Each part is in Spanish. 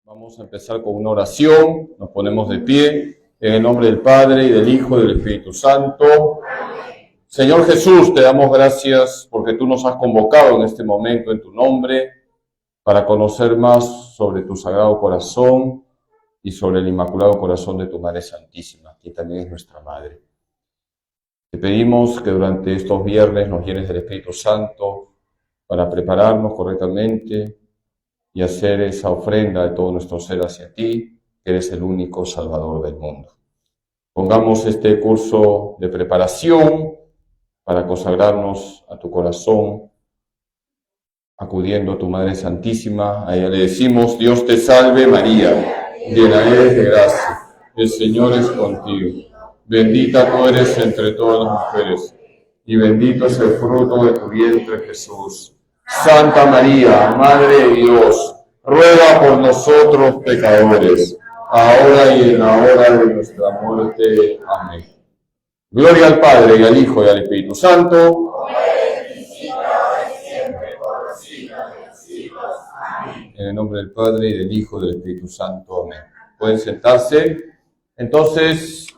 Vamos a empezar con una oración, nos ponemos de pie, en el nombre del Padre, y del Hijo, y del Espíritu Santo. Señor Jesús, te damos gracias porque tú nos has convocado en este momento en tu nombre para conocer más sobre tu Sagrado Corazón y sobre el Inmaculado Corazón de tu Madre Santísima, que también es nuestra Madre. Te pedimos que durante estos viernes nos llenes del Espíritu Santo para prepararnos correctamente y hacer esa ofrenda de todo nuestro ser hacia ti, que eres el único Salvador del mundo. Pongamos este curso de preparación para consagrarnos a tu corazón, acudiendo a tu Madre Santísima. A ella le decimos: Dios te salve María, llena eres de gracia, el Señor es contigo. Bendita tú eres entre todas las mujeres, y bendito es el fruto de tu vientre, Jesús. Santa María, Madre de Dios, ruega por nosotros pecadores, ahora y en la hora de nuestra muerte. Amén. Gloria al Padre, y al Hijo, y al Espíritu Santo. En el nombre del Padre, y del Hijo, y del Espíritu Santo. Amén. Pueden sentarse. Entonces,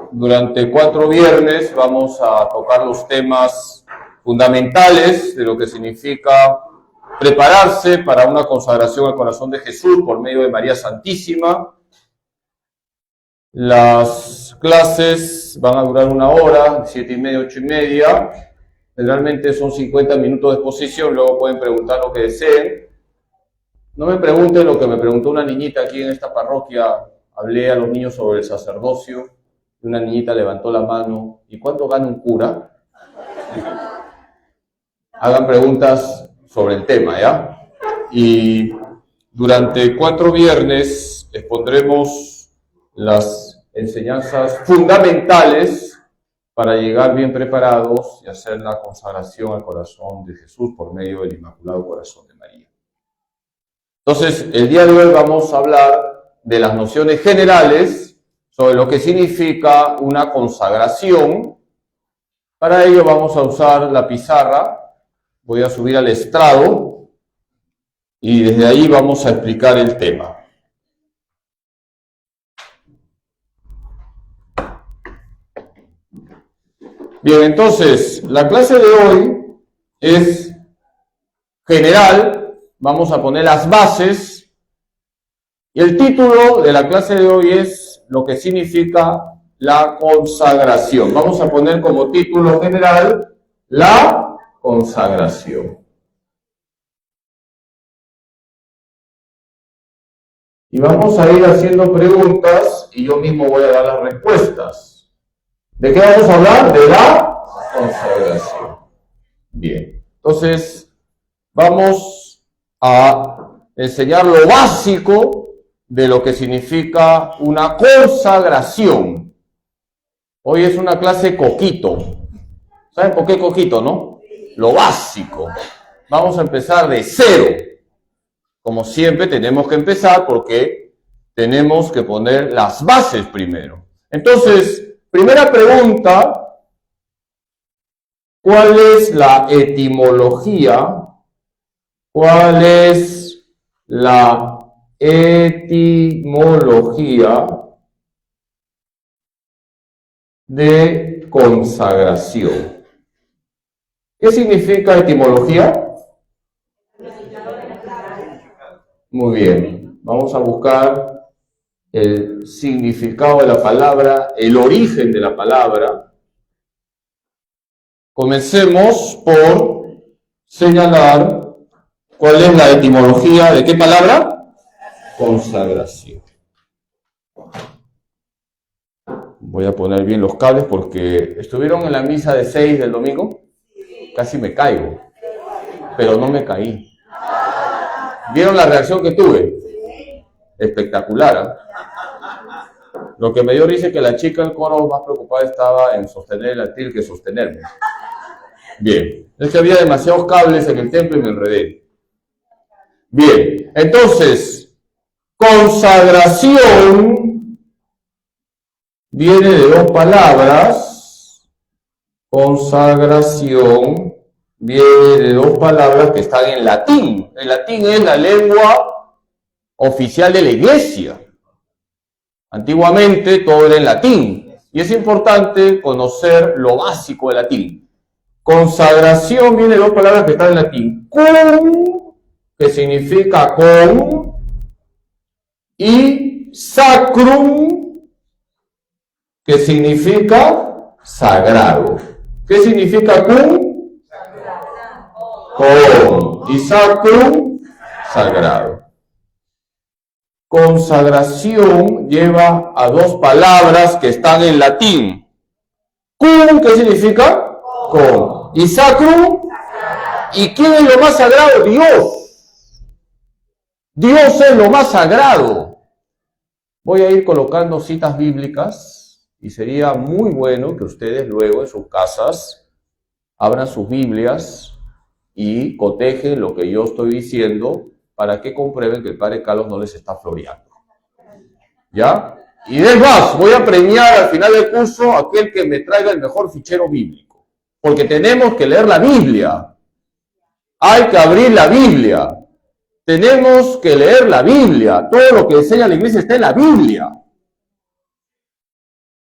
durante 4 viernes vamos a tocar los temas fundamentales de lo que significa prepararse para una consagración al corazón de Jesús por medio de María Santísima. Las clases van a durar 1 hora, 7:30, 8:30. Generalmente son 50 minutos de exposición, luego pueden preguntar lo que deseen. No me pregunten lo que me preguntó una niñita aquí en esta parroquia. Hablé a los niños sobre el sacerdocio y una niñita levantó la mano: ¿y cuánto gana un cura? Hagan preguntas sobre el tema, ¿ya? Y durante 4 viernes expondremos las enseñanzas fundamentales para llegar bien preparados y hacer la consagración al corazón de Jesús por medio del Inmaculado Corazón de María. Entonces, el día de hoy vamos a hablar de las nociones generales sobre lo que significa una consagración. Para ello vamos a usar la pizarra. Voy a subir al estrado y desde ahí vamos a explicar el tema. Bien, entonces, la clase de hoy es general. Vamos a poner las bases. Y el título de la clase de hoy es lo que significa la consagración. Vamos a poner como título general la consagración. Y vamos a ir haciendo preguntas y yo mismo voy a dar las respuestas. ¿De qué vamos a hablar? De la consagración. Bien, entonces vamos a enseñar lo básico de lo que significa una consagración. Hoy es una clase coquito. ¿Saben por qué coquito, no? Lo básico. Vamos a empezar de cero. Como siempre tenemos que empezar porque tenemos que poner las bases primero. Entonces, primera pregunta: ¿cuál es la etimología? ¿Cuál es la etimología de consagración? ¿Qué significa etimología? Muy bien, vamos a buscar el significado de la palabra, el origen de la palabra. Comencemos por señalar cuál es la etimología de ¿qué palabra? Consagración. Voy a poner bien los cables porque estuvieron en la misa de 6 del domingo. Casi me caigo, pero no me caí. ¿Vieron la reacción que tuve? Espectacular, ¿eh? Lo que me dio risa es que la chica del coro más preocupada estaba en sostener el atril que sostenerme. Bien, es que había demasiados cables en el templo y me enredé. Bien, entonces, consagración viene de 2 palabras. Consagración viene de 2 palabras que están en latín. El latín es la lengua oficial de la iglesia. Antiguamente todo era en latín y es importante conocer lo básico del latín. Consagración viene de dos palabras que están en latín. Cum, que significa con, y sacrum, que significa sagrado. ¿Qué significa cum? Con, y sacrum, sagrado. Consagración lleva a dos palabras que están en latín. Cum, ¿qué significa? Con. Y sacrum, ¿y quién es lo más sagrado? Dios. Dios es lo más sagrado. Voy a ir colocando citas bíblicas y sería muy bueno que ustedes luego en sus casas abran sus Biblias y cotejen lo que yo estoy diciendo para que comprueben que el Padre Carlos no les está floreando. ¿Ya? Y de más, voy a premiar al final del curso a aquel que me traiga el mejor fichero bíblico. Porque tenemos que leer la Biblia. Hay que abrir la Biblia. Tenemos que leer la Biblia. Todo lo que enseña la iglesia está en la Biblia.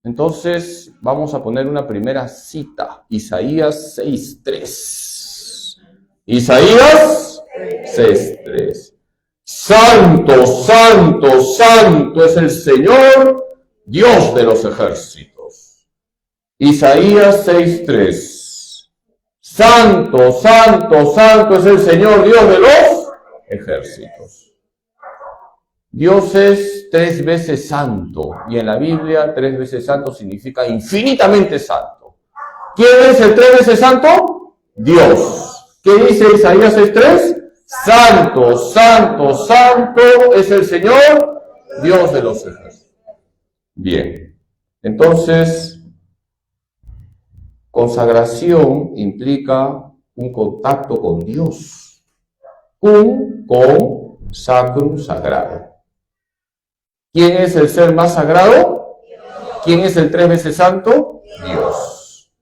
Entonces, vamos a poner una primera cita. Isaías 6:3. Isaías 6:3. Santo, santo, santo es el Señor, Dios de los ejércitos. Isaías 6:3. Santo, santo, santo es el Señor, Dios de los ejércitos. Dios es 3 veces santo, y en la Biblia 3 veces santo significa infinitamente santo. ¿Quién es el 3 veces santo? Dios. ¿Qué dice Isaías 6:3? Santo, santo, santo es el Señor, Dios de los ejércitos. Bien, entonces, consagración implica un contacto con Dios. Cum, con, sacrum, sagrado. ¿Quién es el ser más sagrado? ¿Quién es el 3 veces santo? Dios.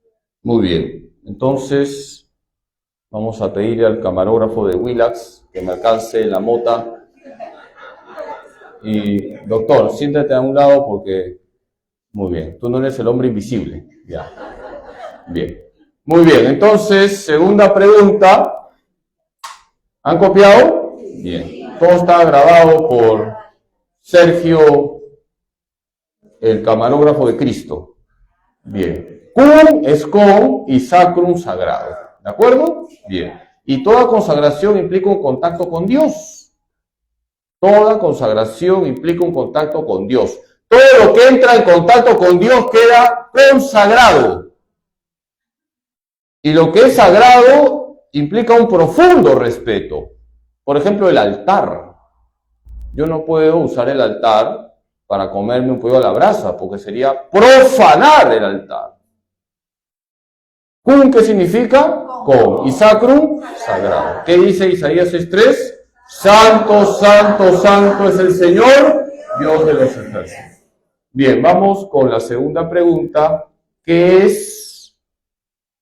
Muy bien, entonces vamos a pedirle al camarógrafo de Willax que me alcance la mota. Y, doctor, siéntate a un lado porque... Muy bien, tú no eres el hombre invisible. Ya. Bien. Muy bien, entonces, segunda pregunta. ¿Han copiado? Bien. Todo está grabado por Sergio, el camarógrafo de Cristo. Bien. Cum es con y sacrum sagrado. ¿De acuerdo? Bien. Y toda consagración implica un contacto con Dios. Toda consagración implica un contacto con Dios. Todo lo que entra en contacto con Dios queda consagrado. Y lo que es sagrado implica un profundo respeto. Por ejemplo, el altar. Yo no puedo usar el altar para comerme un pollo a la brasa, porque sería profanar el altar. Cum, ¿qué significa? Con. Y sacrum, sagrado. ¿Qué dice Isaías 6:3? Santo, santo, santo es el Señor, Dios de los ejércitos. Bien, vamos con la segunda pregunta, que es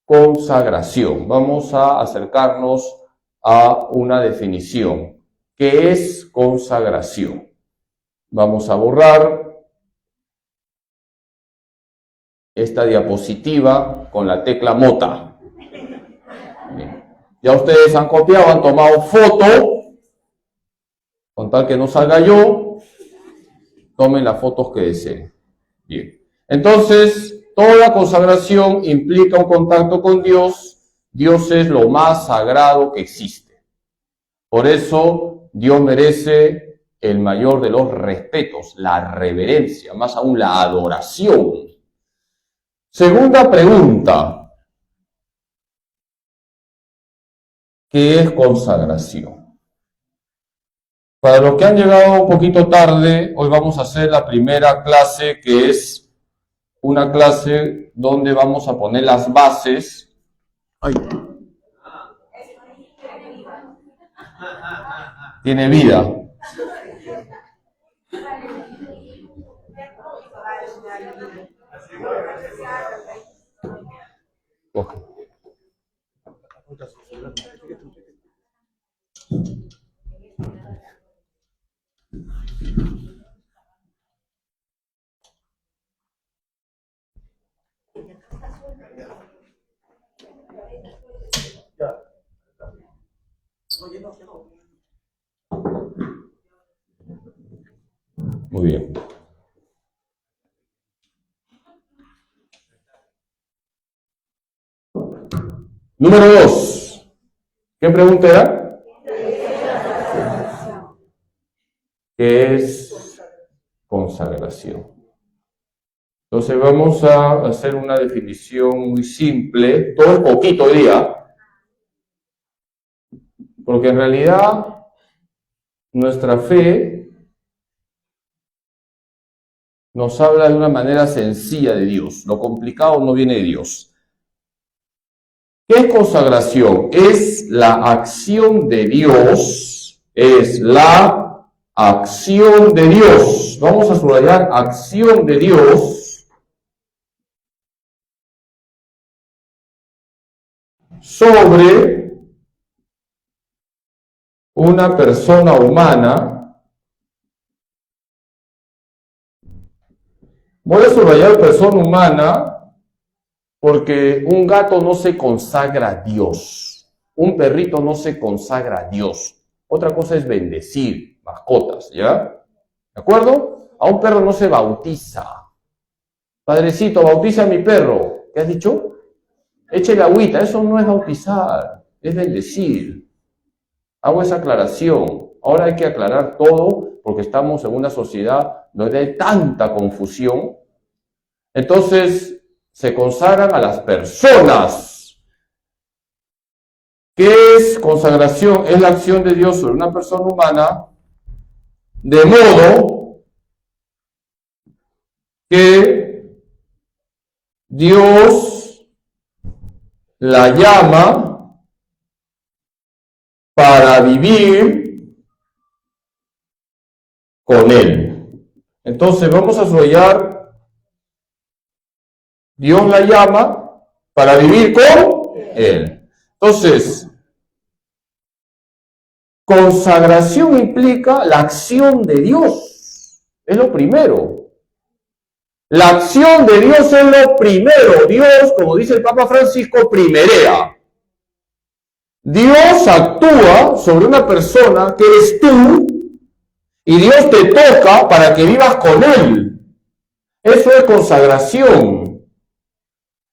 consagración. Vamos a acercarnos a una definición. ¿Qué es consagración? Vamos a borrar esta diapositiva con la tecla mota. Bien. Ya ustedes han copiado, han tomado foto, con tal que no salga yo, tomen las fotos que deseen. Bien. Entonces, toda consagración implica un contacto con Dios. Dios es lo más sagrado que existe. Por eso, Dios merece el mayor de los respetos, la reverencia, más aún la adoración. Segunda pregunta. ¿Qué es consagración? Para los que han llegado un poquito tarde, hoy vamos a hacer la primera clase, que es una clase donde vamos a poner las bases. Ay. Tiene vida. Coge. Muy bien. Número 2. ¿Qué pregunta era? ¿Qué es consagración? Entonces vamos a hacer una definición muy simple, todo es poquito hoy día, porque en realidad nuestra fe nos habla de una manera sencilla de Dios. Lo complicado no viene de Dios. ¿Qué es consagración? Es la acción de Dios. Es la acción de Dios. Vamos a subrayar acción de Dios sobre una persona humana. Voy a subrayar persona humana porque un gato no se consagra a Dios. Un perrito no se consagra a Dios. Otra cosa es bendecir mascotas, ¿ya? ¿De acuerdo? A un perro no se bautiza. Padrecito, bautiza a mi perro. ¿Qué has dicho? Échale agüita. Eso no es bautizar, es bendecir. Hago esa aclaración. Ahora hay que aclarar todo porque estamos en una sociedad donde hay tanta confusión. Entonces, se consagran a las personas. ¿Qué es consagración? Es la acción de Dios sobre una persona humana de modo que Dios la llama para vivir con Él. Entonces vamos a subrayar, Dios la llama para vivir con Él. Entonces, consagración implica la acción de Dios. Es lo primero. La acción de Dios es lo primero. Dios, como dice el Papa Francisco, primerea. Dios actúa sobre una persona que eres tú y Dios te toca para que vivas con Él. Eso es consagración.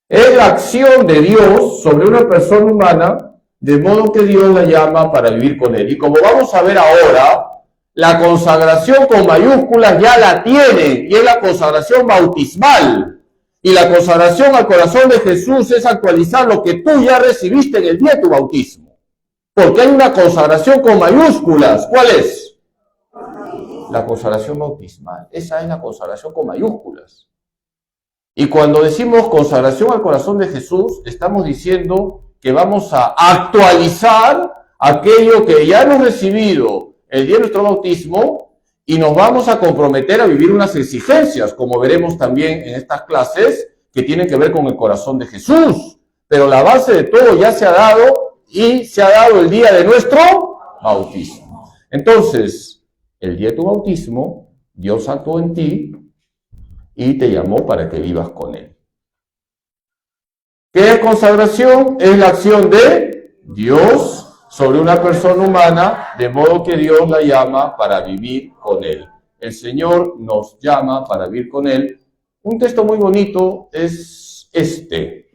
Es la acción de Dios sobre una persona humana, de modo que Dios la llama para vivir con Él. Y como vamos a ver ahora, la consagración con mayúsculas ya la tienen, y es la consagración bautismal. Y la consagración al corazón de Jesús es actualizar lo que tú ya recibiste en el día de tu bautismo. Porque hay una consagración con mayúsculas. ¿Cuál es? La consagración bautismal. Esa es la consagración con mayúsculas. Y cuando decimos consagración al corazón de Jesús, estamos diciendo que vamos a actualizar aquello que ya hemos recibido el día de nuestro bautismo y nos vamos a comprometer a vivir unas exigencias, como veremos también en estas clases, que tienen que ver con el corazón de Jesús. Pero la base de todo ya se ha dado y se ha dado el día de nuestro bautismo. Entonces, el día de tu bautismo, Dios actuó en ti y te llamó para que vivas con Él. ¿Qué es consagración? Es la acción de Dios sobre una persona humana, de modo que Dios la llama para vivir con Él. El Señor nos llama para vivir con Él. Un texto muy bonito es este,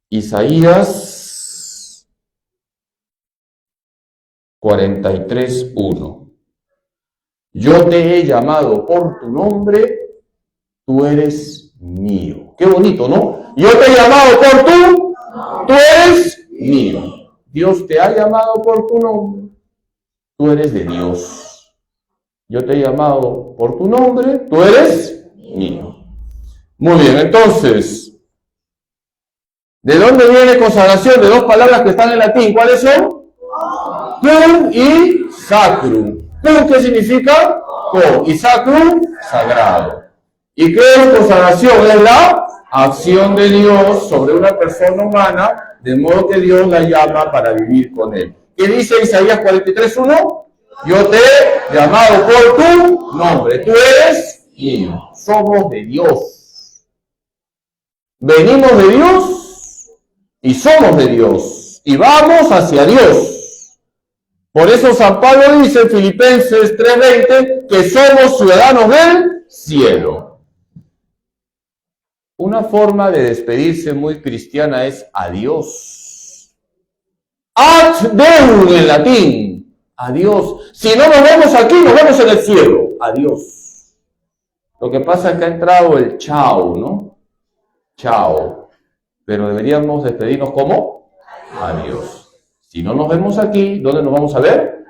Isaías 43:1. Yo te he llamado por tu nombre, tú eres mío. Qué bonito, ¿no? Yo te he llamado por tú eres mío. Dios te ha llamado por tu nombre, tú eres de Dios. Yo te he llamado por tu nombre, tú eres mío. Muy bien, entonces, ¿de dónde viene consagración? De dos palabras que están en latín. ¿Cuáles son? Cum y sacrum. Cum, ¿qué significa? Co. Y sacrum, sagrado. ¿Y qué es consagración? Es la acción de Dios sobre una persona humana, de modo que Dios la llama para vivir con Él. ¿Qué dice Isaías 43:1? Yo te he llamado por tu nombre. Tú eres mío. Somos de Dios. Venimos de Dios y somos de Dios. Y vamos hacia Dios. Por eso San Pablo dice en Filipenses 3:20 que somos ciudadanos del cielo. Una forma de despedirse muy cristiana es adiós. Ad deum en latín. Adiós. Si no nos vemos aquí, nos vemos en el cielo. Adiós. Lo que pasa es que ha entrado el chao, ¿no? Chao. Pero deberíamos despedirnos ¿cómo? Adiós. Si no nos vemos aquí, ¿dónde nos vamos a ver?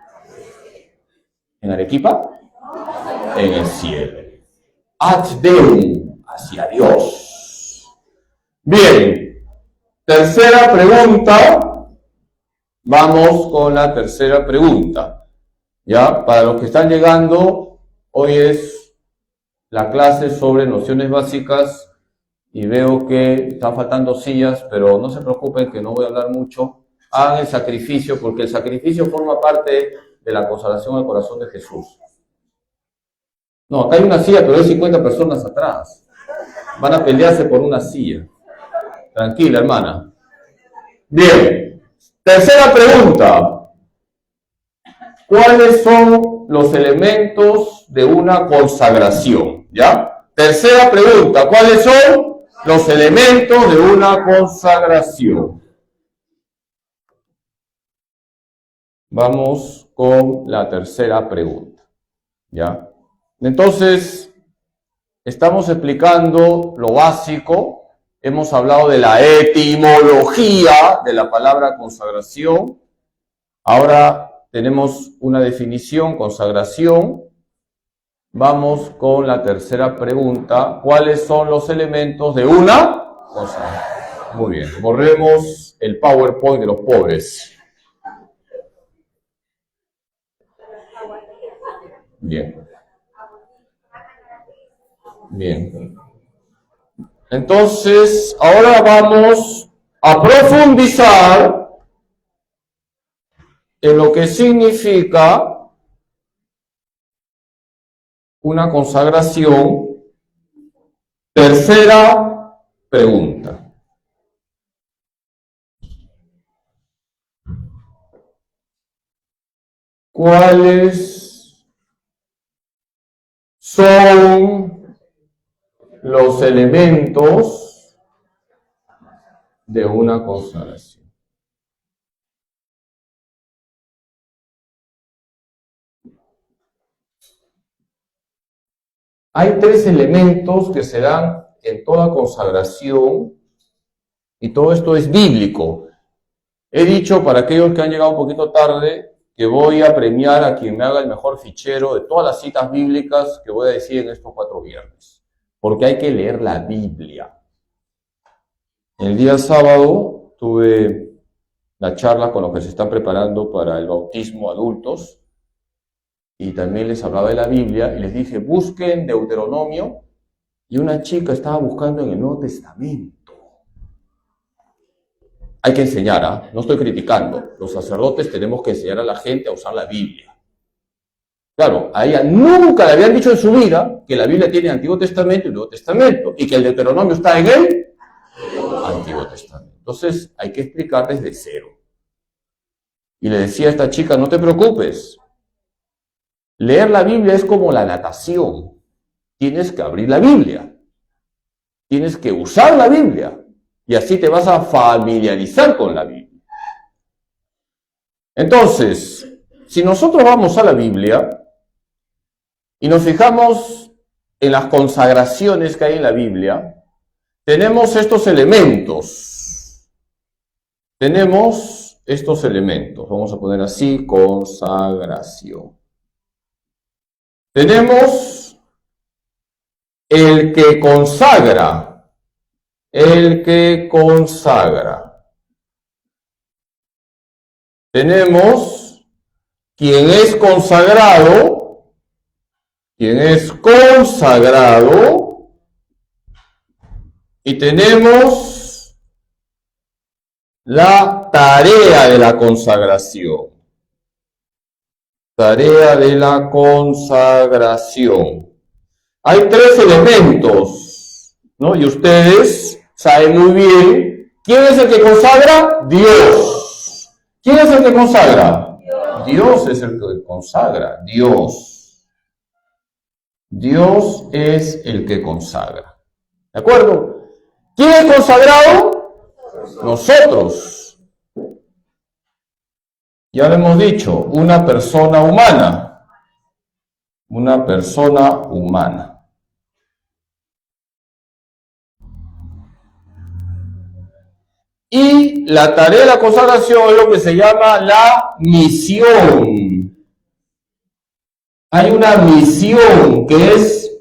¿En Arequipa? En el cielo. Ad deum, hacia Dios. Bien, tercera pregunta. Vamos con la tercera pregunta. Ya, para los que están llegando, hoy es la clase sobre nociones básicas y veo que están faltando sillas, pero no se preocupen que no voy a hablar mucho. Hagan el sacrificio, porque el sacrificio forma parte de la consagración al corazón de Jesús. No, acá hay una silla, pero hay 50 personas atrás. Van a pelearse por una silla. Tranquila, hermana. Bien. Tercera pregunta. ¿Cuáles son los elementos de una consagración? ¿Ya? Tercera pregunta. ¿Cuáles son los elementos de una consagración? Vamos con la tercera pregunta. ¿Ya? Entonces, estamos explicando lo básico. Hemos hablado de la etimología de la palabra consagración. Ahora tenemos una definición, consagración. Vamos con la tercera pregunta. ¿Cuáles son los elementos de una consagración? Muy bien, borremos el PowerPoint de los pobres. Bien. Bien. Entonces, ahora vamos a profundizar en lo que significa una consagración. Tercera pregunta. ¿Cuáles son los elementos de una consagración? Hay tres elementos que se dan en toda consagración y todo esto es bíblico. He dicho para aquellos que han llegado un poquito tarde que voy a premiar a quien me haga el mejor fichero de todas las citas bíblicas que voy a decir en estos 4 viernes. Porque hay que leer la Biblia. El día sábado tuve la charla con los que se están preparando para el bautismo adultos y también les hablaba de la Biblia y les dije, busquen Deuteronomio, y una chica estaba buscando en el Nuevo Testamento. Hay que enseñar, ¿ah? No estoy criticando. Los sacerdotes tenemos que enseñar a la gente a usar la Biblia. Claro, a ella nunca le habían dicho en su vida que la Biblia tiene Antiguo Testamento y Nuevo Testamento, y que el Deuteronomio está en el Antiguo Testamento. Entonces hay que explicar desde cero. Y le decía a esta chica, no te preocupes. Leer la Biblia es como la natación. Tienes que abrir la Biblia. Tienes que usar la Biblia. Y así te vas a familiarizar con la Biblia. Entonces, si nosotros vamos a la Biblia y nos fijamos en las consagraciones que hay en la Biblia, tenemos estos elementos. Tenemos estos elementos. Vamos a poner así, consagración. Tenemos el que consagra. El que consagra. Tenemos quien es consagrado. Quien es consagrado. Y tenemos la tarea de la consagración. Tarea de la consagración. Hay 3 elementos, ¿no? Y ustedes saben muy bien, ¿quién es el que consagra? Dios. ¿Quién es el que consagra? Dios. Dios es el que consagra. Dios. Dios es el que consagra. ¿De acuerdo? ¿Quién es consagrado? Nosotros. Ya lo hemos dicho, una persona humana. Una persona humana. Y la tarea de la consagración es lo que se llama la misión. Hay una misión que es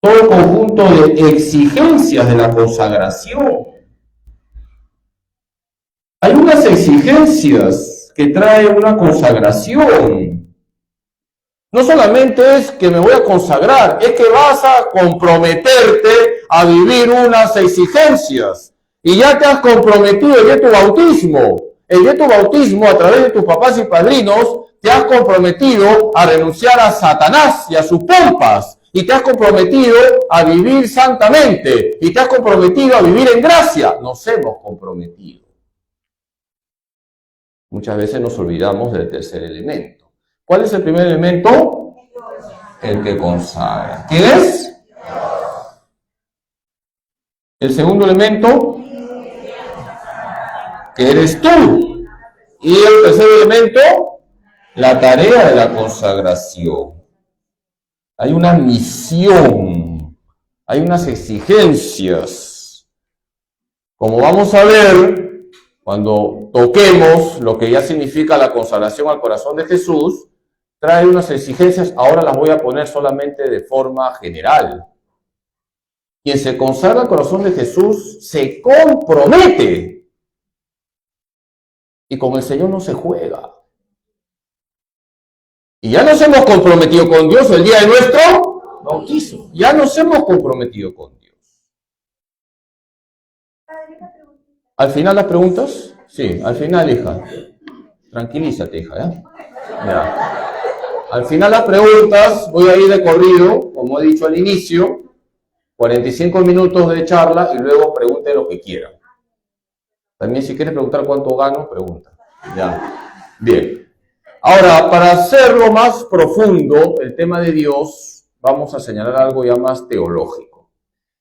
todo el conjunto de exigencias de la consagración. Hay unas exigencias que trae una consagración. No solamente es que me voy a consagrar, es que vas a comprometerte a vivir unas exigencias. Y ya te has comprometido el día de tu bautismo. El día de tu bautismo, a través de tus papás y padrinos, te has comprometido a renunciar a Satanás y a sus pompas. Y te has comprometido a vivir santamente. Y te has comprometido a vivir en gracia. Nos hemos comprometido. Muchas veces nos olvidamos del tercer elemento. ¿Cuál es el primer elemento? El que consagra. ¿Quién es? El segundo elemento, que eres tú. Y el tercer elemento, la tarea de la consagración. Hay una misión, hay unas exigencias. Como vamos a ver, cuando toquemos lo que ya significa la consagración al corazón de Jesús, trae unas exigencias, ahora las voy a poner solamente de forma general. Quien se consagra al corazón de Jesús se compromete. Y con el Señor no se juega. Y ya nos hemos comprometido con Dios el día de nuestro bautismo. Ya nos hemos comprometido con Dios. ¿Al final las preguntas? Sí, al final, hija. Tranquilízate, hija, ¿ya? Ya. Al final las preguntas, voy a ir de corrido, como he dicho al inicio, 45 minutos de charla y luego pregunte lo que quieran. También si quieres preguntar cuánto gano, pregunta. Ya. Bien. Ahora, para hacerlo más profundo, el tema de Dios, vamos a señalar algo ya más teológico.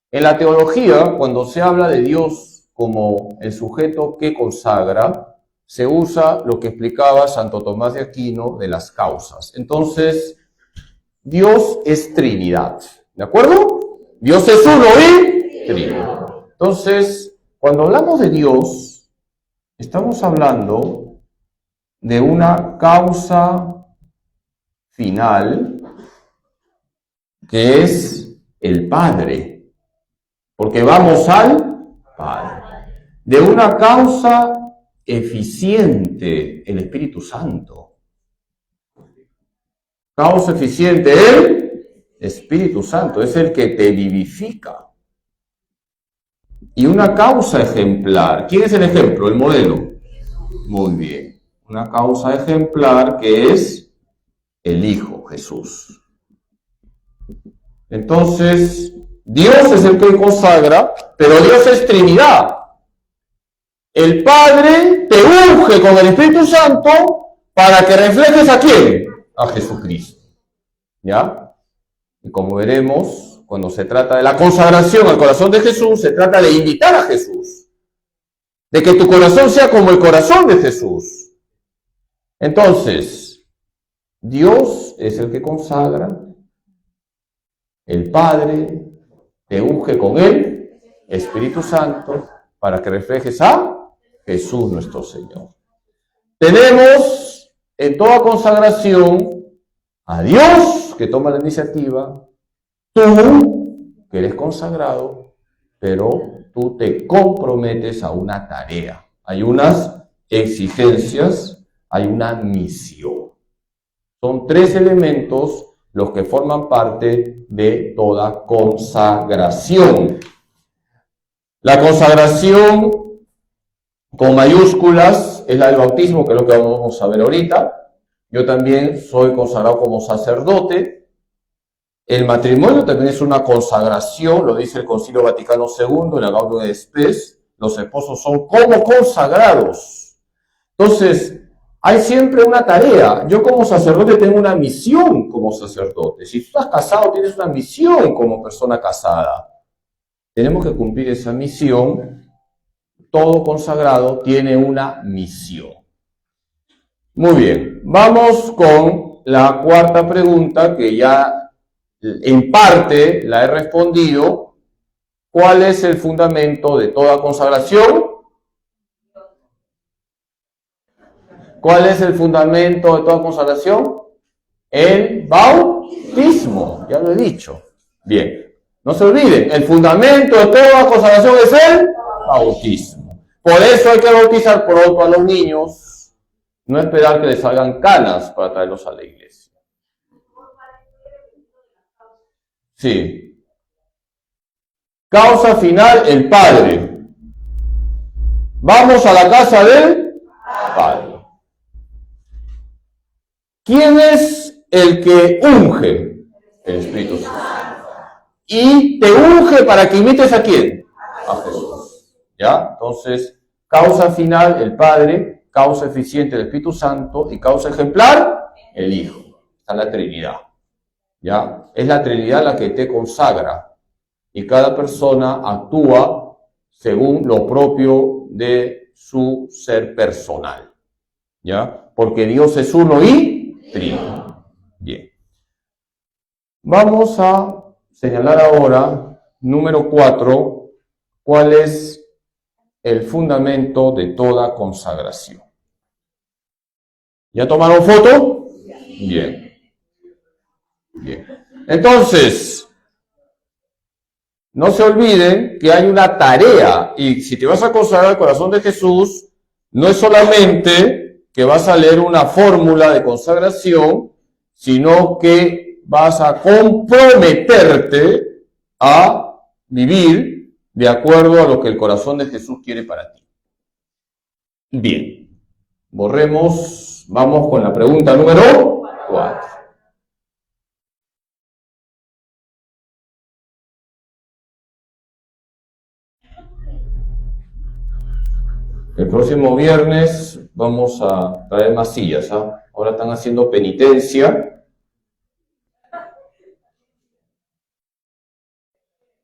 En la teología, cuando se habla de Dios como el sujeto que consagra, se usa lo que explicaba Santo Tomás de Aquino de las causas. Entonces, Dios es Trinidad. ¿De acuerdo? Dios es uno y Trinidad. Entonces, cuando hablamos de Dios, estamos hablando de una causa final que es el Padre, porque vamos al Padre. De una causa eficiente, el Espíritu Santo. Causa eficiente, el Espíritu Santo, es el que te vivifica. Y una causa ejemplar. ¿Quién es el ejemplo? El modelo. Muy bien. Una causa ejemplar que es el Hijo, Jesús. Entonces, Dios es el que consagra, pero Dios es Trinidad. El Padre te unge con el Espíritu Santo para que reflejes ¿a quién? A Jesucristo. ¿Ya? Y como veremos, cuando se trata de la consagración al corazón de Jesús, se trata de invitar a Jesús. De que tu corazón sea como el corazón de Jesús. Entonces, Dios es el que consagra, el Padre te unge con el Espíritu Santo para que reflejes a Jesús nuestro Señor. Tenemos en toda consagración a Dios que toma la iniciativa, tú que eres consagrado, pero tú te comprometes a una tarea. Hay unas exigencias, hay una misión. Son tres elementos los que forman parte de toda consagración. La consagración con mayúsculas es la del bautismo, que es lo que vamos a ver ahorita. Yo también soy consagrado como sacerdote. El matrimonio también es una consagración, lo dice el Concilio Vaticano II, en la Gaudium et Spes. Los esposos son como consagrados. Entonces, hay siempre una tarea. Yo como sacerdote tengo una misión como sacerdote. Si tú estás casado, tienes una misión como persona casada. Tenemos que cumplir esa misión. Todo consagrado tiene una misión. Muy bien, vamos con la cuarta pregunta que ya en parte la he respondido. ¿Cuál es el fundamento de toda consagración? ¿Cuál es el fundamento de toda consagración? El bautismo, ya lo he dicho. Bien, no se olviden, el fundamento de toda consagración es el bautismo. Por eso hay que bautizar pronto a los niños, no esperar que les salgan canas para traerlos a la iglesia. Sí. Causa final, el Padre. Vamos a la casa del Padre. ¿Quién es el que unge? El Espíritu Santo. Y te unge para que imites ¿a quién? A Jesús. ¿Ya? Entonces, causa final, el Padre, causa eficiente, el Espíritu Santo, y causa ejemplar, el Hijo. Está la Trinidad. ¿Ya? Es la Trinidad la que te consagra. Y cada persona actúa según lo propio de su ser personal. ¿Ya? Porque Dios es uno y trino. Bien. Vamos a señalar ahora, número 4, cuál es el fundamento de toda consagración. ¿Ya tomaron foto? Bien. Bien. Entonces, no se olviden que hay una tarea, y si te vas a consagrar al corazón de Jesús, no es solamente que vas a leer una fórmula de consagración, sino que vas a comprometerte a vivir de acuerdo a lo que el corazón de Jesús quiere para ti. Bien, borremos, vamos con la pregunta número 4. El próximo viernes vamos a traer más sillas, ¿ah? Ahora están haciendo penitencia.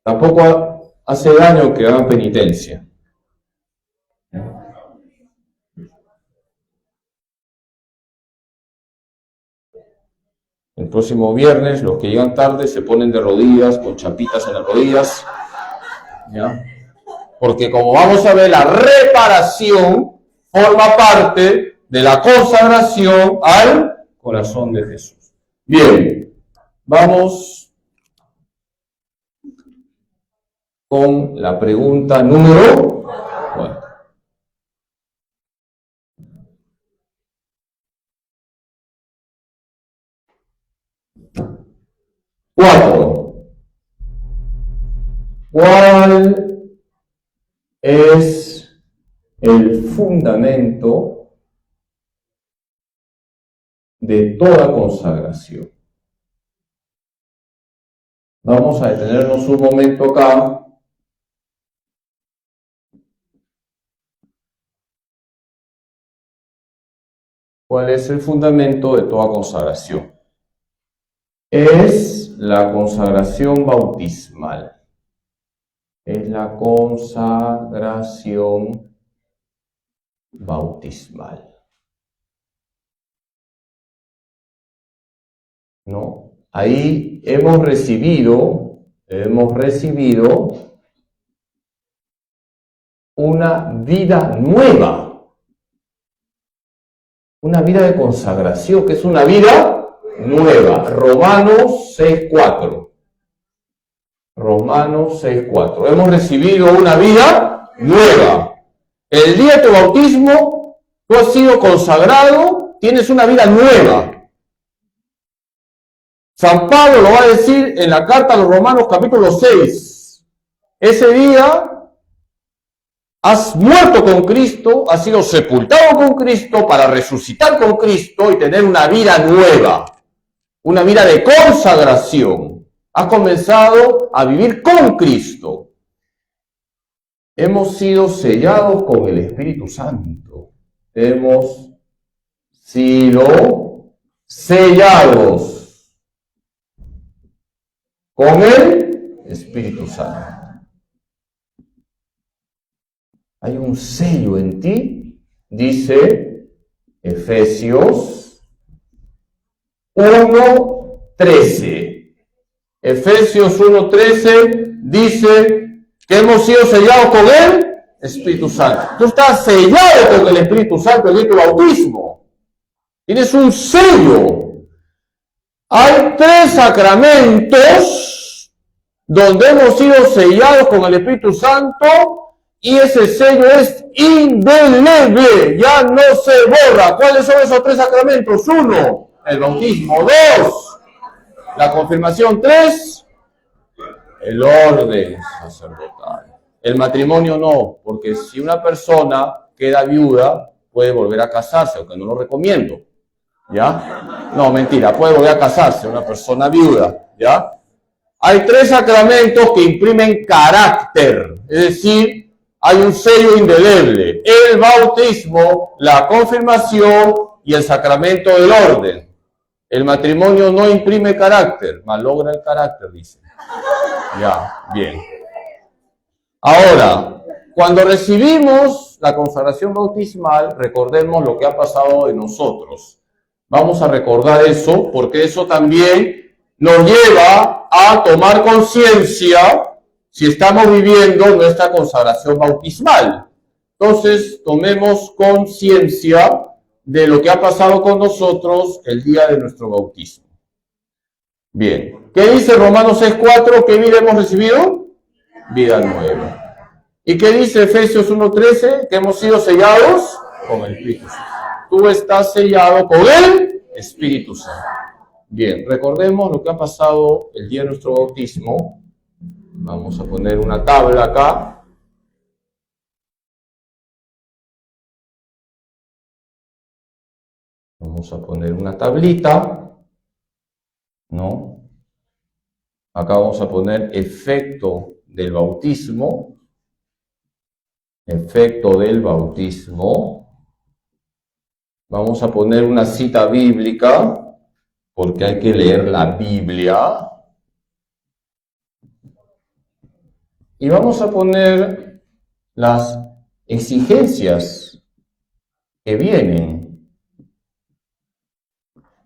Tampoco hace daño que hagan penitencia. El próximo viernes, los que llegan tarde se ponen de rodillas, con chapitas en las rodillas. ¿Ya? Porque como vamos a ver, la reparación forma parte de la consagración al corazón de Jesús. Bien, vamos con la pregunta número 4. ¿Cuál es el fundamento de toda consagración? Vamos a detenernos un momento acá. ¿Cuál es el fundamento de toda consagración? Es la consagración bautismal. Es la consagración bautismal. ¿No? Ahí hemos recibido una vida nueva. Una vida de consagración, que es una vida nueva. Romanos 6:4. Romanos 6:4. Hemos recibido una vida nueva. El día de tu bautismo, tú has sido consagrado, tienes una vida nueva. San Pablo lo va a decir en la carta a los Romanos capítulo 6. Ese día has muerto con Cristo, has sido sepultado con Cristo para resucitar con Cristo y tener una vida nueva. Una vida de consagración. Has comenzado a vivir con Cristo. Hemos sido sellados con el Espíritu Santo. Hemos sido sellados con el Espíritu Santo. Hay un sello en ti, dice Efesios 1:13. Efesios 1:13 dice que hemos sido sellados con el Espíritu Santo. Tú estás sellado con el Espíritu Santo en tu bautismo. Tienes un sello. Hay 3 sacramentos donde hemos sido sellados con el Espíritu Santo y ese sello es indeleble, ya no se borra. ¿Cuáles son esos 3 sacramentos? 1, el bautismo. 2, la confirmación. 3, el orden sacerdotal. El matrimonio no, porque si una persona queda viuda, puede volver a casarse, aunque no lo recomiendo. ¿Ya? No, mentira, puede volver a casarse una persona viuda. ¿Ya? Hay 3 sacramentos que imprimen carácter, es decir, hay un sello indeleble: el bautismo, la confirmación y el sacramento del orden. El matrimonio no imprime carácter, malogra el carácter, dice. Ya, bien. Ahora, cuando recibimos la consagración bautismal, recordemos lo que ha pasado en nosotros. Vamos a recordar eso, porque eso también nos lleva a tomar conciencia si estamos viviendo nuestra consagración bautismal. Entonces, tomemos conciencia de lo que ha pasado con nosotros el día de nuestro bautismo. Bien, ¿qué dice Romanos 6:4? ¿Qué vida hemos recibido? Vida nueva. ¿Y qué dice Efesios 1:13? Que hemos sido sellados con el Espíritu Santo. Tú estás sellado con el Espíritu Santo. Bien, recordemos lo que ha pasado el día de nuestro bautismo. Vamos a poner una tabla acá. Vamos a poner una tablita, ¿no? Acá vamos a poner efecto del bautismo. Efecto del bautismo. Vamos a poner una cita bíblica, porque hay que leer la Biblia. Y vamos a poner las exigencias que vienen.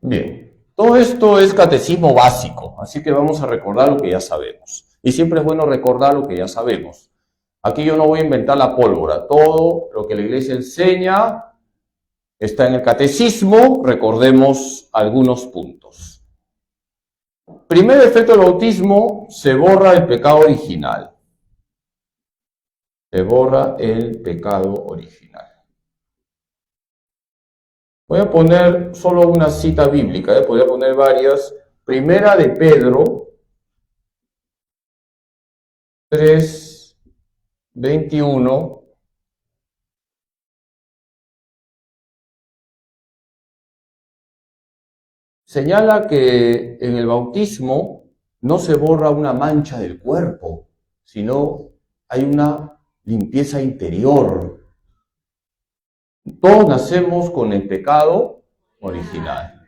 Bien, todo esto es catecismo básico, así que vamos a recordar lo que ya sabemos. Y siempre es bueno recordar lo que ya sabemos. Aquí yo no voy a inventar la pólvora. Todo lo que la Iglesia enseña está en el catecismo. Recordemos algunos puntos. Primer efecto del bautismo: se borra el pecado original. Se borra el pecado original. Voy a poner solo una cita bíblica, podría poner varias. Primera de Pedro 3:21. Señala que en el bautismo no se borra una mancha del cuerpo, sino hay una limpieza interior. Todos nacemos con el pecado original.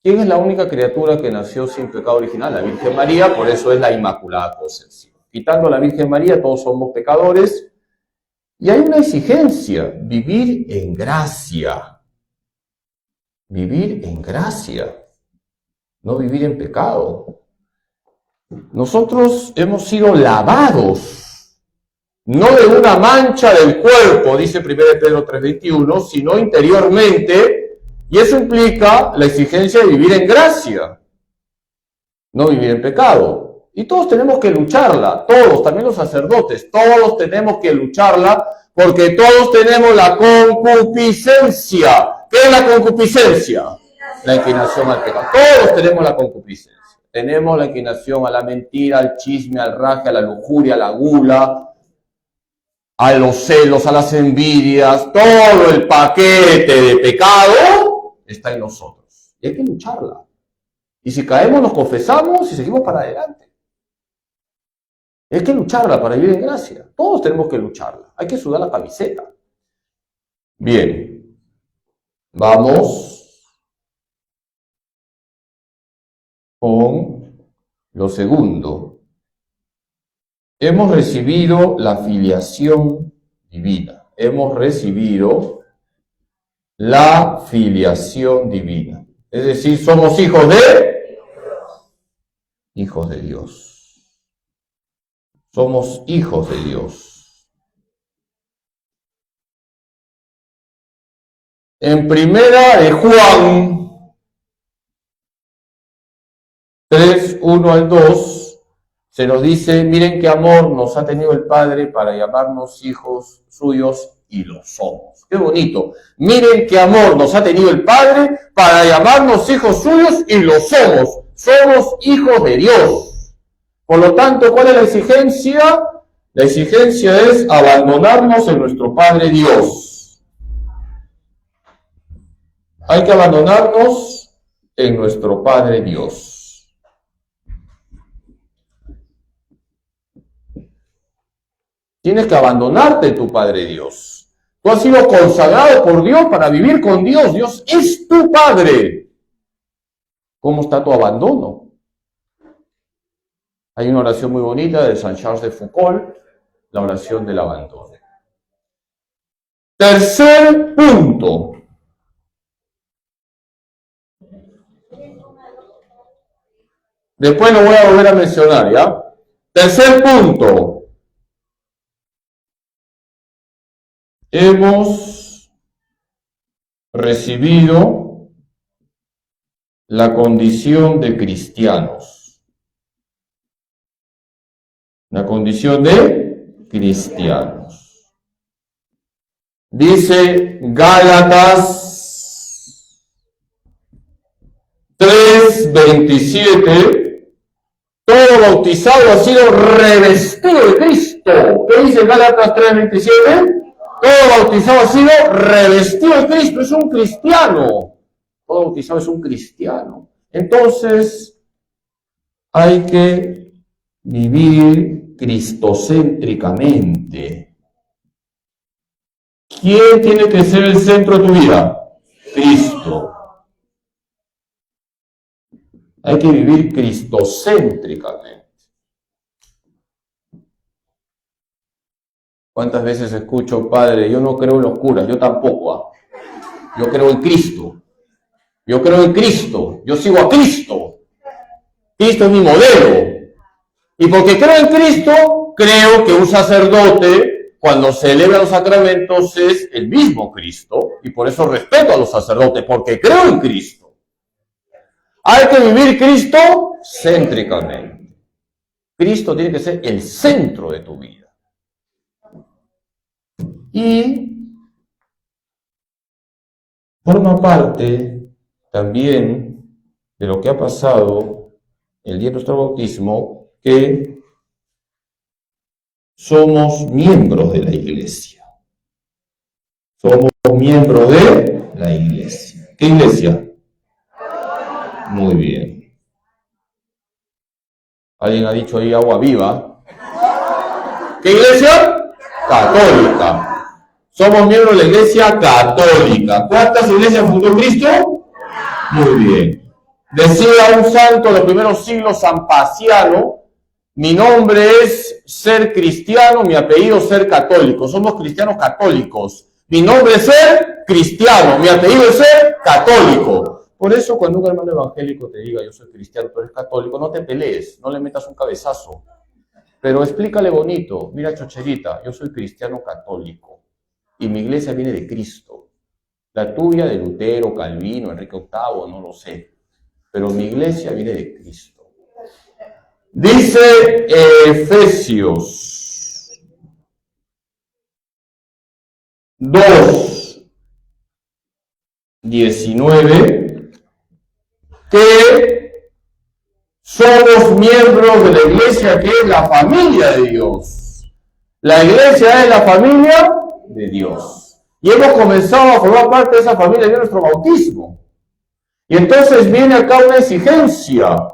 ¿Quién es la única criatura que nació sin pecado original? La Virgen María, por eso es la Inmaculada Concepción. Quitando a la Virgen María, todos somos pecadores. Y hay una exigencia: vivir en gracia. Vivir en gracia, no vivir en pecado. Nosotros hemos sido lavados, no de una mancha del cuerpo, dice 1 Pedro 3:21, sino interiormente, y eso implica la exigencia de vivir en gracia, no vivir en pecado. Y todos tenemos que lucharla, todos, también los sacerdotes, todos tenemos que lucharla, porque todos tenemos la concupiscencia. ¿Qué es la concupiscencia? La inclinación al pecado. Todos tenemos la concupiscencia. Tenemos la inclinación a la mentira, al chisme, al raje, a la lujuria, a la gula, a los celos, a las envidias. Todo el paquete de pecado está en nosotros. Y hay que lucharla. Y si caemos, nos confesamos y seguimos para adelante. Hay que lucharla para vivir en gracia. Todos tenemos que lucharla. Hay que sudar la camiseta. Bien. Vamos con lo segundo. Hemos recibido la filiación divina. Hemos recibido la filiación divina. Es decir, somos hijos de Dios. Somos hijos de Dios. En primera de Juan 3, 1 al 2, se nos dice, miren qué amor nos ha tenido el Padre para llamarnos hijos suyos y lo somos. Qué bonito. Miren qué amor nos ha tenido el Padre para llamarnos hijos suyos y lo somos. Somos hijos de Dios. Por lo tanto, ¿cuál es la exigencia? La exigencia es abandonarnos en nuestro Padre Dios. Hay que abandonarnos en nuestro Padre Dios. Tienes que abandonarte en tu Padre Dios. Tú has sido consagrado por Dios para vivir con Dios. Dios es tu Padre. ¿Cómo está tu abandono? Hay una oración muy bonita de Saint Charles de Foucault, la oración del abandono. Tercer punto. Después lo voy a volver a mencionar, ¿ya? Tercer punto. Hemos recibido la condición de cristianos. La condición de cristianos. Dice Gálatas 3:27, todo bautizado ha sido revestido de Cristo. ¿Qué dice Gálatas 3:27? Todo bautizado ha sido revestido de Cristo, es un cristiano. Todo bautizado es un cristiano. Entonces, hay que vivir cristocéntricamente. ¿Quién tiene que ser el centro de tu vida? Cristo. Hay que vivir cristocéntricamente. ¿Cuántas veces escucho, Padre, yo no creo en los curas? Yo tampoco. Yo creo en Cristo. Yo creo en Cristo. Yo sigo a Cristo. Cristo es mi modelo. Y porque creo en Cristo, creo que un sacerdote, cuando celebra los sacramentos, es el mismo Cristo. Y por eso respeto a los sacerdotes, porque creo en Cristo. Hay que vivir Cristo céntricamente. Cristo tiene que ser el centro de tu vida. Y forma parte también de lo que ha pasado el día de nuestro bautismo, que somos miembros de la iglesia. Somos miembros de la iglesia. ¿Qué iglesia? Muy bien. ¿Alguien ha dicho ahí agua viva? ¿Qué iglesia? Católica. Somos miembros de la iglesia católica. ¿Cuántas iglesias fundó Cristo? Muy bien. Decía un santo de los primeros siglos, San Paciano, mi nombre es ser cristiano, mi apellido ser católico. Somos cristianos católicos. Mi nombre es ser cristiano, mi apellido es ser católico. Por eso cuando un hermano evangélico te diga yo soy cristiano, tú eres católico, no te pelees, no le metas un cabezazo. Pero explícale bonito, mira chocherita, yo soy cristiano católico. Y mi iglesia viene de Cristo. La tuya de Lutero, Calvino, Enrique VIII, no lo sé. Pero mi iglesia viene de Cristo. Dice Efesios 2:19 que somos miembros de la iglesia que es la familia de Dios. La iglesia es la familia de Dios. Y hemos comenzado a formar parte de esa familia de nuestro bautismo. Y entonces viene acá una exigencia.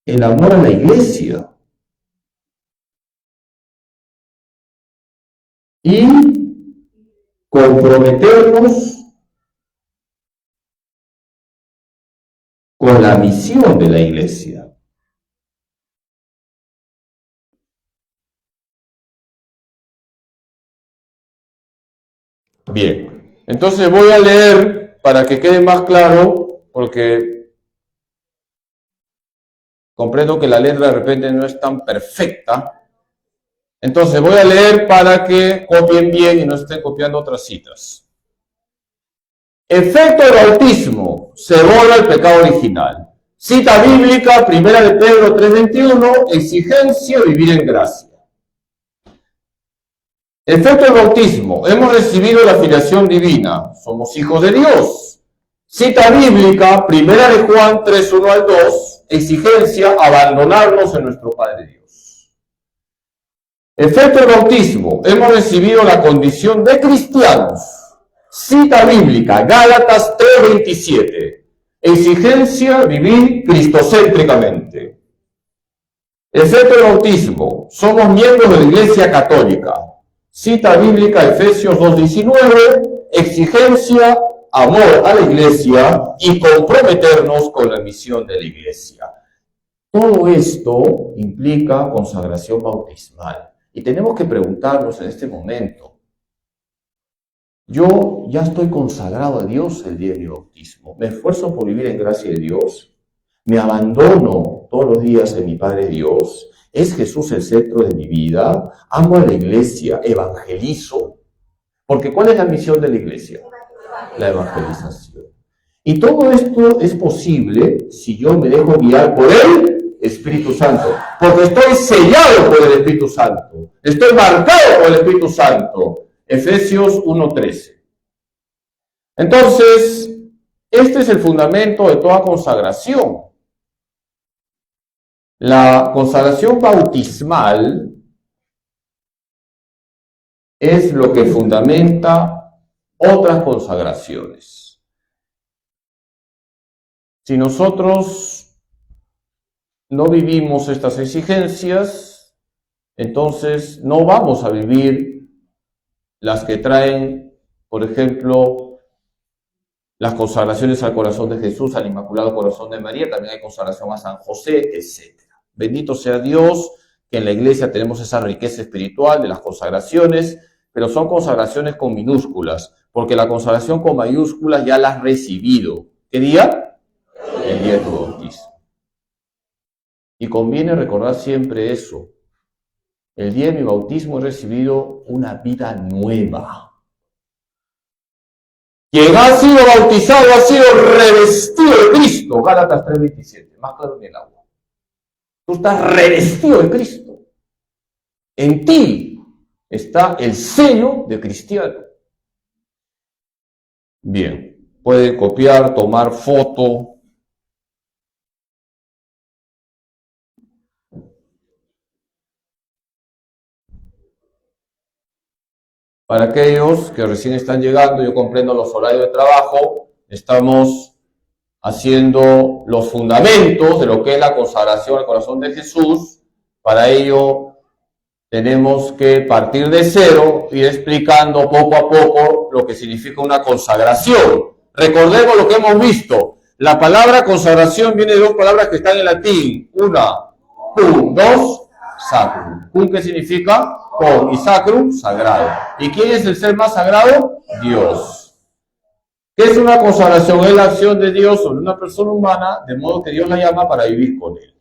El amor a la iglesia. Y comprometernos con la misión de la iglesia. Bien, entonces voy a leer para que quede más claro, porque comprendo que la letra de repente no es tan perfecta. Entonces voy a leer para que copien bien y no estén copiando otras citas. Efecto del bautismo: se borra el pecado original. Cita bíblica, 1 de Pedro 3:21, exigencia: vivir en gracia. Efecto del bautismo: hemos recibido la filiación divina, somos hijos de Dios. Cita bíblica, 1 de Juan 3:1-2, exigencia: abandonarnos en nuestro Padre Dios. Efecto del bautismo: hemos recibido la condición de cristianos. Cita bíblica, Gálatas 3:27, exigencia: vivir cristocéntricamente. Efecto del bautismo: somos miembros de la Iglesia Católica. Cita bíblica, Efesios 2:19, exigencia: amor a la Iglesia y comprometernos con la misión de la Iglesia. Todo esto implica consagración bautismal. Y tenemos que preguntarnos en este momento: yo ya estoy consagrado a Dios el día de mi bautismo. Me esfuerzo por vivir en gracia de Dios. Me abandono todos los días en mi Padre Dios. ¿Es Jesús el centro de mi vida? Amo a la iglesia, evangelizo. Porque ¿cuál es la misión de la iglesia? La evangelización. Y todo esto es posible si yo me dejo guiar por el Espíritu Santo. Porque estoy sellado por el Espíritu Santo. Estoy marcado por el Espíritu Santo. Efesios 1:13. Entonces, este es el fundamento de toda consagración. La consagración bautismal es lo que fundamenta otras consagraciones. Si nosotros no vivimos estas exigencias, entonces no vamos a vivir las que traen, por ejemplo, las consagraciones al corazón de Jesús, al Inmaculado Corazón de María, también hay consagración a San José, etc. Bendito sea Dios que en la iglesia tenemos esa riqueza espiritual de las consagraciones, pero son consagraciones con minúsculas, porque la consagración con mayúsculas ya la has recibido. ¿Qué día? El día de tu bautismo. Y conviene recordar siempre eso. El día de mi bautismo he recibido una vida nueva. Quien ha sido bautizado ha sido revestido de Cristo. Gálatas 3:27, más claro que el agua. Tú estás revestido de Cristo. En ti está el sello de cristiano. Bien, puede copiar, tomar foto. Para aquellos que recién están llegando, yo comprendo los horarios de trabajo, estamos haciendo los fundamentos de lo que es la consagración al corazón de Jesús. Para ello tenemos que partir de cero, ir explicando poco a poco lo que significa una consagración. Recordemos lo que hemos visto. La palabra consagración viene de dos palabras que están en latín. Una, cum, dos, sacrum. Cum, ¿qué significa? Con, y sacrum, sagrado. ¿Y quién es el ser más sagrado? Dios. ¿Qué es una consagración? Es la acción de Dios sobre una persona humana, de modo que Dios la llama para vivir con él.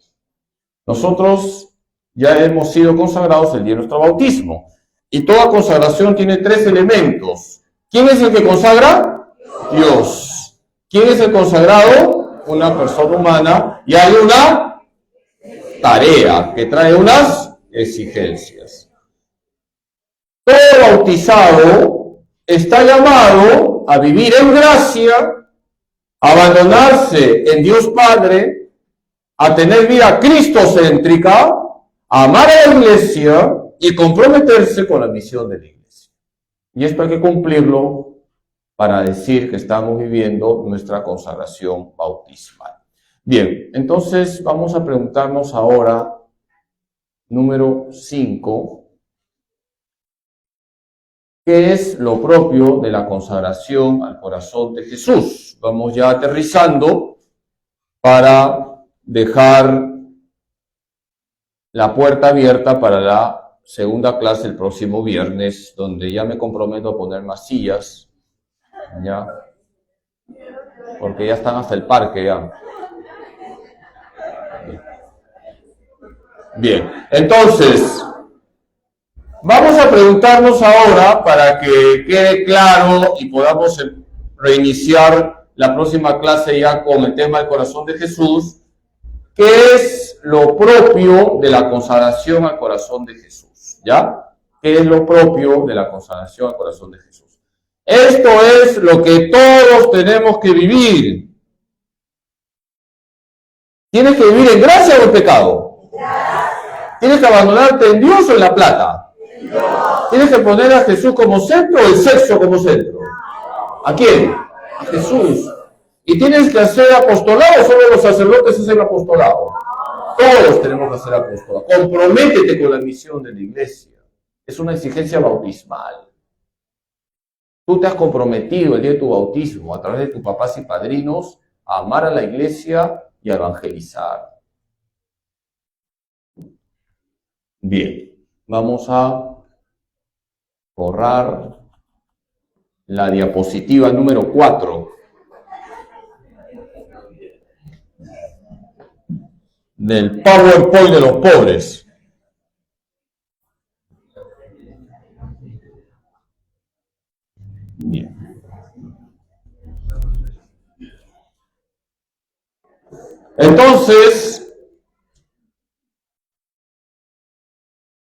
Nosotros ya hemos sido consagrados el día de nuestro bautismo. Y toda consagración tiene tres elementos. ¿Quién es el que consagra? Dios. ¿Quién es el consagrado? Una persona humana. Y hay una tarea que trae unas exigencias. Todo bautizado está llamado a vivir en gracia, a abandonarse en Dios Padre, a tener vida cristocéntrica, a amar a la iglesia y comprometerse con la misión de la iglesia. Y esto hay que cumplirlo para decir que estamos viviendo nuestra consagración bautismal. Bien, entonces vamos a preguntarnos ahora, número 5, ¿qué es lo propio de la consagración al corazón de Jesús? Vamos ya aterrizando para dejar la puerta abierta para la segunda clase el próximo viernes, donde ya me comprometo a poner más sillas, ya, porque ya están hasta el parque ya. Bien, entonces, vamos a preguntarnos ahora, para que quede claro y podamos reiniciar la próxima clase ya con el tema del corazón de Jesús, ¿qué es lo propio de la consagración al corazón de Jesús? ¿Ya? ¿Qué es lo propio de la consagración al corazón de Jesús? Esto es lo que todos tenemos que vivir. ¿Tienes que vivir en gracia o en pecado? ¿Tienes que abandonarte en Dios o en la plata? ¿Tienes que poner a Jesús como centro o el sexo como centro? ¿A quién? A Jesús. ¿Y tienes que hacer apostolado o solo los sacerdotes hacen apostolado? Todos tenemos que hacer apostolado. Comprométete con la misión de la iglesia. Es una exigencia bautismal. Tú te has comprometido el día de tu bautismo, a través de tus papás y padrinos, a amar a la iglesia y a evangelizar. Bien, vamos a borrar la diapositiva número 4 del PowerPoint de los pobres. Bien. Entonces,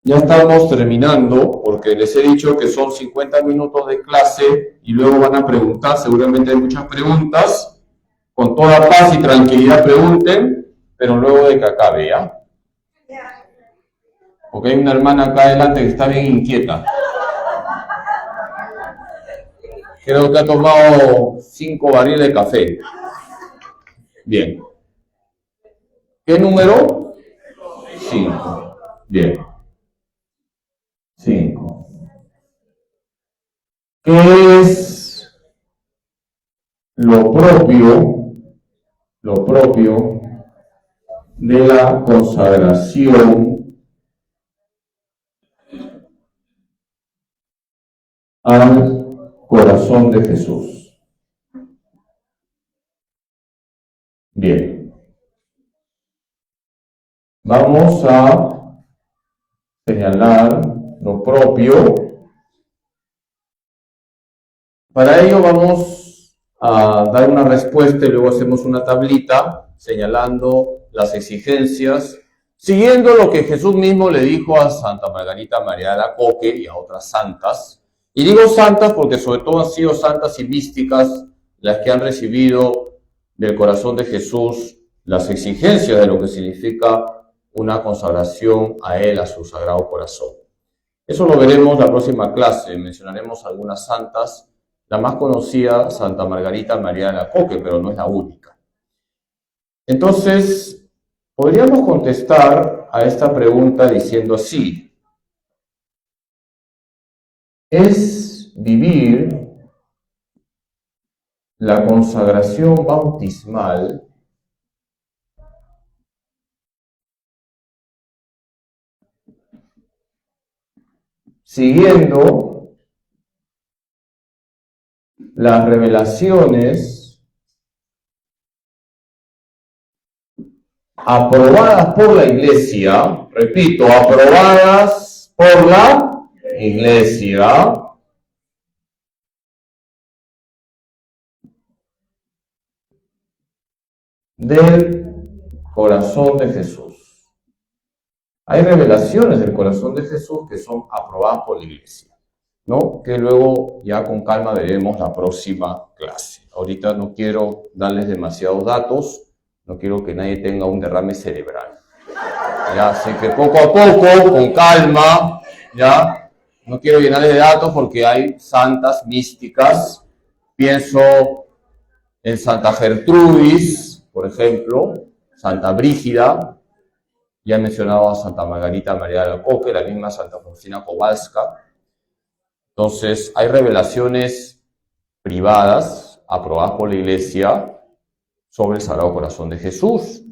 ya estamos terminando, porque les he dicho que son 50 minutos de clase y luego van a preguntar, seguramente hay muchas preguntas, con toda paz y tranquilidad pregunten, pero luego de que acabe, ¿ya? Porque hay una hermana acá adelante que está bien inquieta. Creo que ha tomado 5 barriles de café. Bien. ¿Qué número? 5. Bien. 5. ¿Qué es lo propio de la consagración al corazón de Jesús? Bien. Vamos a señalar lo propio. Para ello vamos a dar una respuesta y luego hacemos una tablita señalando las exigencias, siguiendo lo que Jesús mismo le dijo a Santa Margarita María de Alacoque y a otras santas. Y digo santas porque sobre todo han sido santas y místicas las que han recibido del corazón de Jesús las exigencias de lo que significa una consagración a Él, a su Sagrado Corazón. Eso lo veremos la próxima clase. Mencionaremos algunas santas. La más conocida, Santa Margarita María de Alacoque, pero no es la única. Entonces, podríamos contestar a esta pregunta diciendo así: ¿es vivir la consagración bautismal siguiendo las revelaciones aprobadas por la Iglesia? Repito, aprobadas por la Iglesia del corazón de Jesús. Hay revelaciones del corazón de Jesús que son aprobadas por la Iglesia, ¿no? Que luego ya con calma veremos la próxima clase. Ahorita no quiero darles demasiados datos, no quiero que nadie tenga un derrame cerebral. Ya, así que poco a poco, con calma, ya, no quiero llenarles de datos porque hay santas místicas. Pienso en Santa Gertrudis, por ejemplo, Santa Brígida, ya he mencionado a Santa Margarita María de Alacoque, la misma Santa Faustina Kowalska. Entonces, hay revelaciones privadas, aprobadas por la Iglesia, sobre el Sagrado Corazón de Jesús,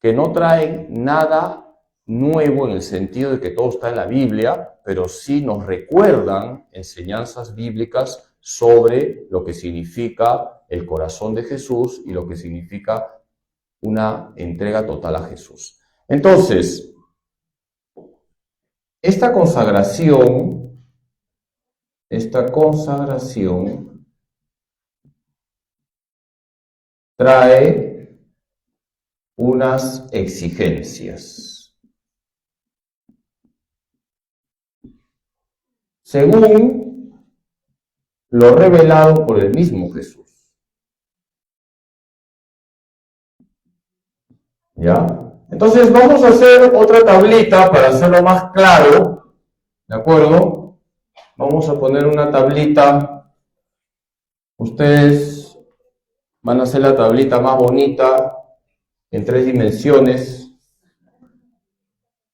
que no traen nada nuevo en el sentido de que todo está en la Biblia, pero sí nos recuerdan enseñanzas bíblicas sobre lo que significa el corazón de Jesús y lo que significa una entrega total a Jesús. Entonces, esta consagración trae unas exigencias. Según lo revelado por el mismo Jesús. ¿Ya? Entonces vamos a hacer otra tablita para hacerlo más claro, ¿de acuerdo? Vamos a poner una tablita. Ustedes van a hacer la tablita más bonita en 3 dimensiones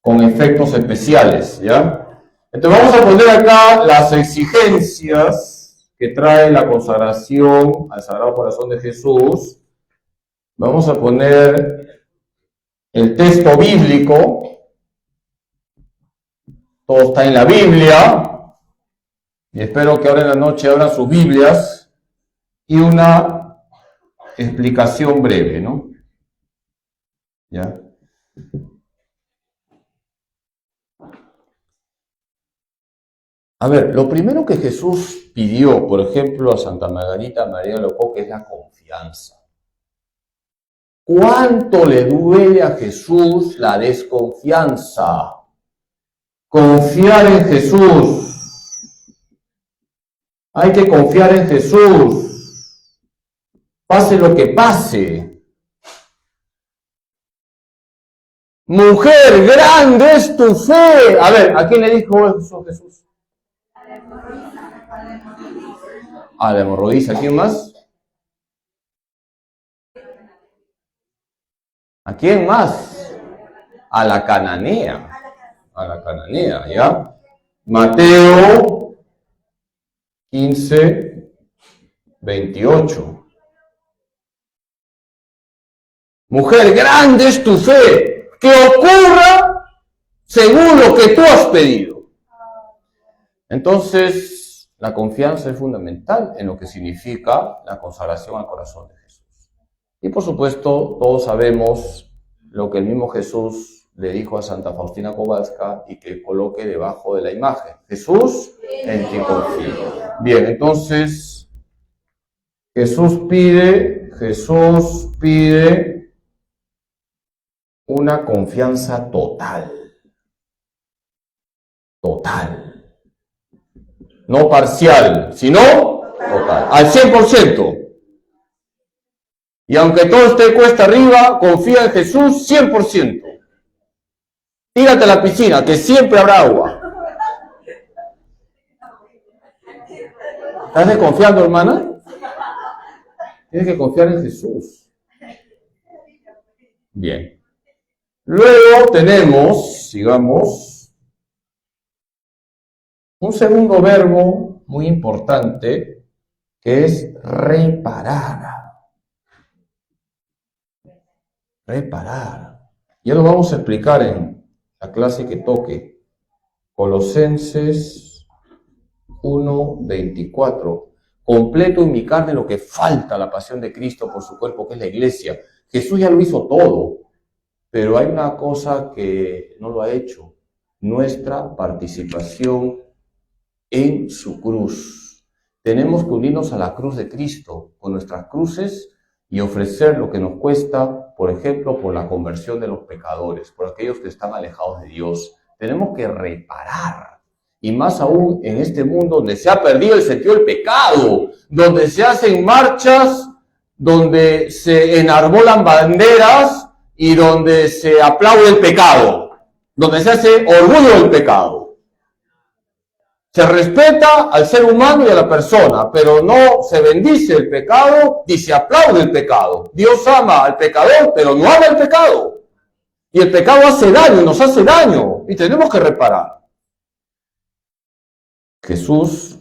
con efectos especiales, ¿ya? Entonces vamos a poner acá las exigencias que trae la consagración al Sagrado Corazón de Jesús. Vamos a poner el texto bíblico. Todo está en la Biblia. Y espero que ahora en la noche abran sus Biblias y una explicación breve, ¿no? ¿Ya? A ver, lo primero que Jesús pidió, por ejemplo, a Santa Margarita María de Alacoque es la confianza. ¿Cuánto le duele a Jesús la desconfianza? Confiar en Jesús. Hay que confiar en Jesús. Pase lo que pase. Mujer, grande es tu fe. A ver, ¿a quién le dijo eso Jesús? A la hemorroísa. ¿A quién más? ¿A quién más? A la cananea. A la cananea, ¿ya? Mateo 15, 28. Mujer, grande es tu fe, que ocurra según lo que tú has pedido. Entonces, la confianza es fundamental en lo que significa la consagración al corazón de Jesús. Y por supuesto, todos sabemos lo que el mismo Jesús le dijo a Santa Faustina Kowalska y que coloque debajo de la imagen. Jesús, en ti confío. Bien, entonces, Jesús pide una confianza total. Total. No parcial, sino total. Al 100%. Y aunque todo esté cuesta arriba, confía en Jesús 100%. Tírate a la piscina, que siempre habrá agua. ¿Estás desconfiando, hermana? Tienes que confiar en Jesús. Bien. Luego tenemos, sigamos, un segundo verbo muy importante que es reparar. Reparar. Ya lo vamos a explicar en la clase que toque. Colosenses 1:24. Completo en mi carne lo que falta la pasión de Cristo por su cuerpo, que es la iglesia. Jesús ya lo hizo todo, pero hay una cosa que no lo ha hecho: nuestra participación en su cruz. Tenemos que unirnos a la cruz de Cristo con nuestras cruces y ofrecer lo que nos cuesta, por ejemplo, por la conversión de los pecadores, por aquellos que están alejados de Dios. Tenemos que reparar. Y más aún en este mundo donde se ha perdido el sentido del pecado, donde se hacen marchas, donde se enarbolan banderas y donde se aplaude el pecado, donde se hace orgullo del pecado. Se respeta al ser humano y a la persona, pero no se bendice el pecado ni se aplaude el pecado. Dios ama al pecador, pero no ama el pecado. Y el pecado hace daño, nos hace daño, y tenemos que reparar. Jesús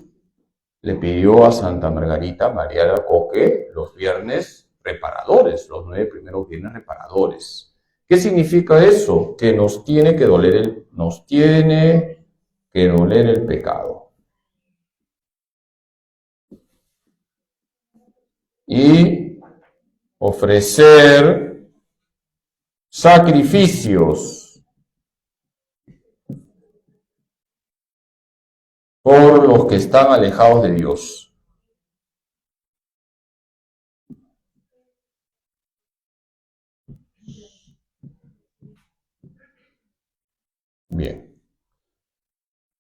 le pidió a Santa Margarita María de Alacoque los viernes reparadores, los 9 primeros bienes reparadores. ¿Qué significa eso? Que nos tiene que doler el pecado. Y ofrecer sacrificios por los que están alejados de Dios. Bien.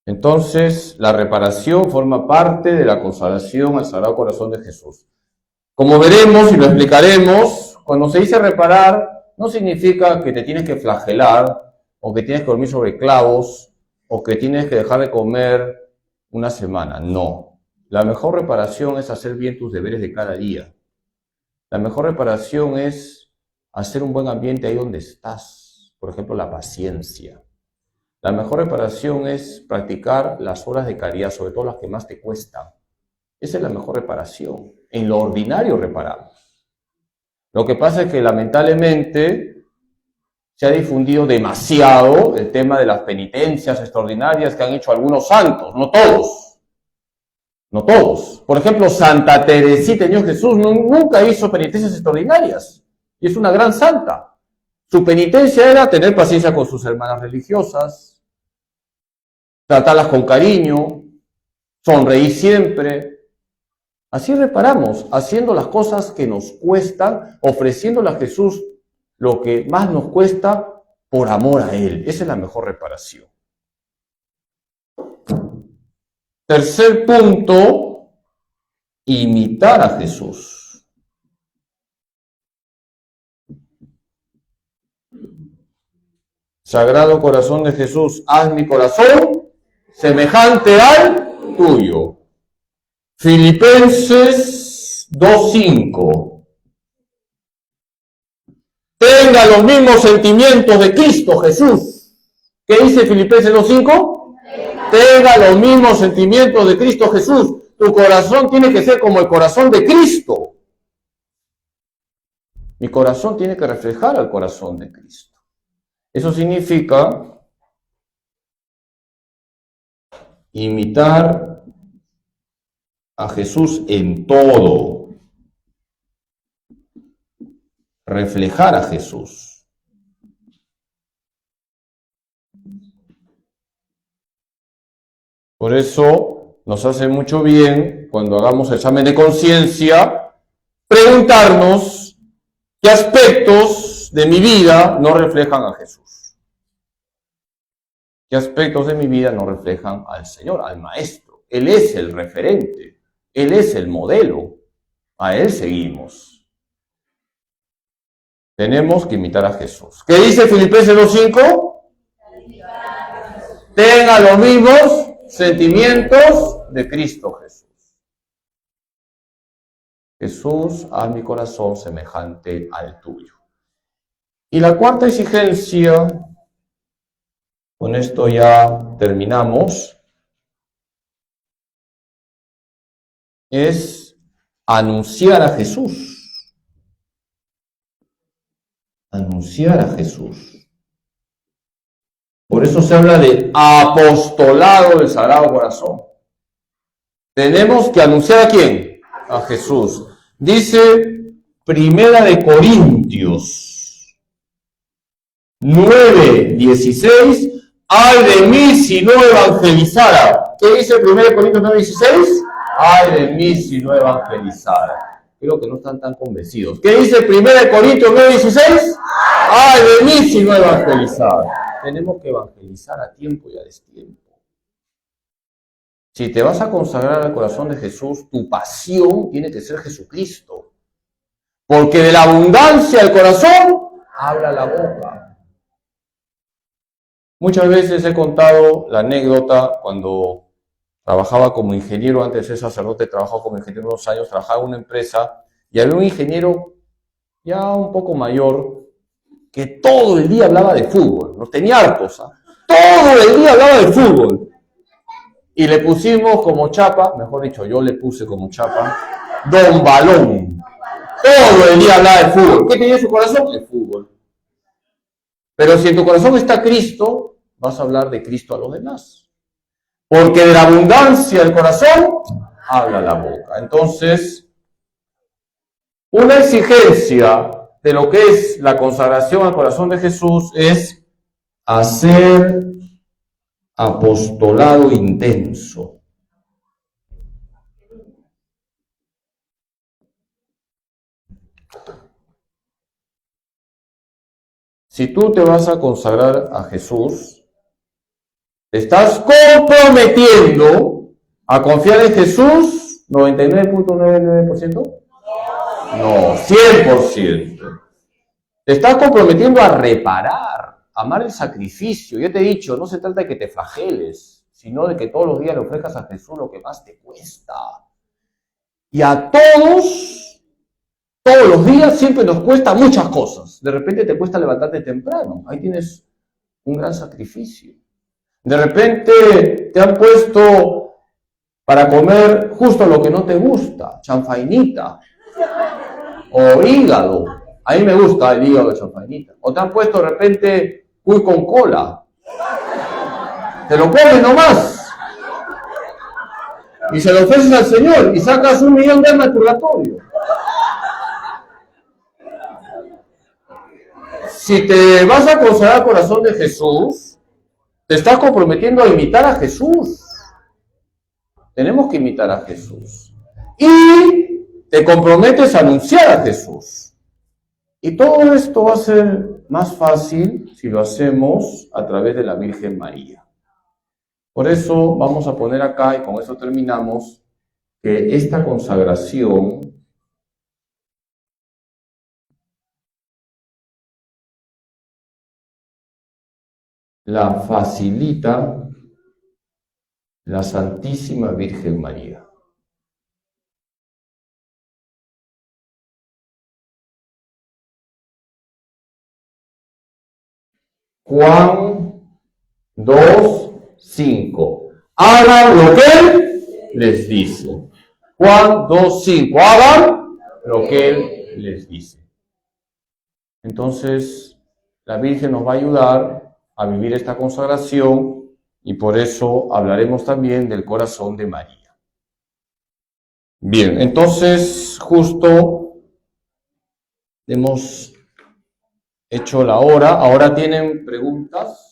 Entonces, la reparación forma parte de la consagración al Sagrado Corazón de Jesús. Como veremos y lo explicaremos, cuando se dice reparar, no significa que te tienes que flagelar, o que tienes que dormir sobre clavos, o que tienes que dejar de comer una semana. No. La mejor reparación es hacer bien tus deberes de cada día. La mejor reparación es hacer un buen ambiente ahí donde estás. Por ejemplo, la paciencia. La mejor reparación es practicar las obras de caridad, sobre todo las que más te cuestan. Esa es la mejor reparación. En lo ordinario reparamos. Lo que pasa es que lamentablemente se ha difundido demasiado el tema de las penitencias extraordinarias que han hecho algunos santos, no todos. No todos. Por ejemplo, Santa Teresita de Niño Jesús nunca hizo penitencias extraordinarias. Y es una gran santa. Su penitencia era tener paciencia con sus hermanas religiosas, tratarlas con cariño, sonreír siempre. Así reparamos, haciendo las cosas que nos cuestan, ofreciéndole a Jesús lo que más nos cuesta por amor a Él. Esa es la mejor reparación. Tercer punto, imitar a Jesús. Sagrado Corazón de Jesús, haz mi corazón semejante al tuyo. Filipenses 2:5. Tenga los mismos sentimientos de Cristo Jesús. ¿Qué dice Filipenses 2:5? Tenga los mismos sentimientos de Cristo Jesús. Tu corazón tiene que ser como el corazón de Cristo. Mi corazón tiene que reflejar al corazón de Cristo. Eso significa imitar a Jesús en todo. Reflejar a Jesús. Por eso nos hace mucho bien, cuando hagamos examen de conciencia, preguntarnos qué aspectos de mi vida no reflejan a Jesús. ¿Qué aspectos de mi vida no reflejan al Señor, al Maestro? Él es el referente, Él es el modelo, a Él seguimos. Tenemos que imitar a Jesús. ¿Qué dice Filipenses 2:5? Tenga los mismos sentimientos de Cristo Jesús. Jesús, haz mi corazón semejante al tuyo. Y la cuarta exigencia, con esto ya terminamos, es anunciar a Jesús. Anunciar a Jesús. Por eso se habla de apostolado del Sagrado Corazón. Tenemos que anunciar ¿a quién? A Jesús. Dice Primera de Corintios 9:16. Ay de mí si no evangelizara. ¿Qué dice Primera de Corintios 9:16? Ay de mí si no evangelizara. Creo que no están tan convencidos. ¿Qué dice 1 Corintios 9:16? ¡Ay de mí si no evangelizar! Tenemos que evangelizar a tiempo y a destiempo. Si te vas a consagrar al corazón de Jesús, tu pasión tiene que ser Jesucristo. Porque de la abundancia del corazón habla la boca. Muchas veces he contado la anécdota cuando trabajaba como ingeniero, antes de ser sacerdote, trabajaba como ingeniero unos años, trabajaba en una empresa y había un ingeniero ya un poco mayor que todo el día hablaba de fútbol, nos tenía hartos, ¿eh? Todo el día hablaba de fútbol. Y le pusimos como chapa, mejor dicho, yo le puse como chapa, Don Balón. Todo el día habla de fútbol. ¿Qué tiene en su corazón? El fútbol. Pero si en tu corazón está Cristo, vas a hablar de Cristo a los demás. Porque de la abundancia del corazón habla la boca. Entonces, una exigencia de lo que es la consagración al corazón de Jesús es hacer apostolado intenso. Si tú te vas a consagrar a Jesús, te estás comprometiendo a confiar en Jesús 99.99%. No, 100%. Te estás comprometiendo a reparar, a amar el sacrificio. Yo te he dicho, no se trata de que te flageles, sino de que todos los días le ofrezcas a Jesús lo que más te cuesta. Y a todos los días siempre nos cuesta muchas cosas. De repente te cuesta levantarte temprano. Ahí tienes un gran sacrificio. De repente te han puesto para comer justo lo que no te gusta, chanfainita o hígado. A mí me gusta el hígado de chanfainita. O te han puesto de repente cuy con cola. Te lo comes nomás. Y se lo ofreces al Señor y sacas 1.000.000 de almas del purgatorio. Si te vas a consagrar al corazón de Jesús, te estás comprometiendo a imitar a Jesús. Tenemos que imitar a Jesús. Y te comprometes a anunciar a Jesús. Y todo esto va a ser más fácil si lo hacemos a través de la Virgen María. Por eso vamos a poner acá, y con eso terminamos, que esta consagración la facilita la Santísima Virgen María. Juan 2:5. Hagan lo que Él les dice. Juan 2:5. Hagan lo que Él les dice. Entonces, la Virgen nos va a ayudar a vivir esta consagración y por eso hablaremos también del corazón de María. Bien, entonces justo hemos hecho la hora. ¿Ahora tienen preguntas?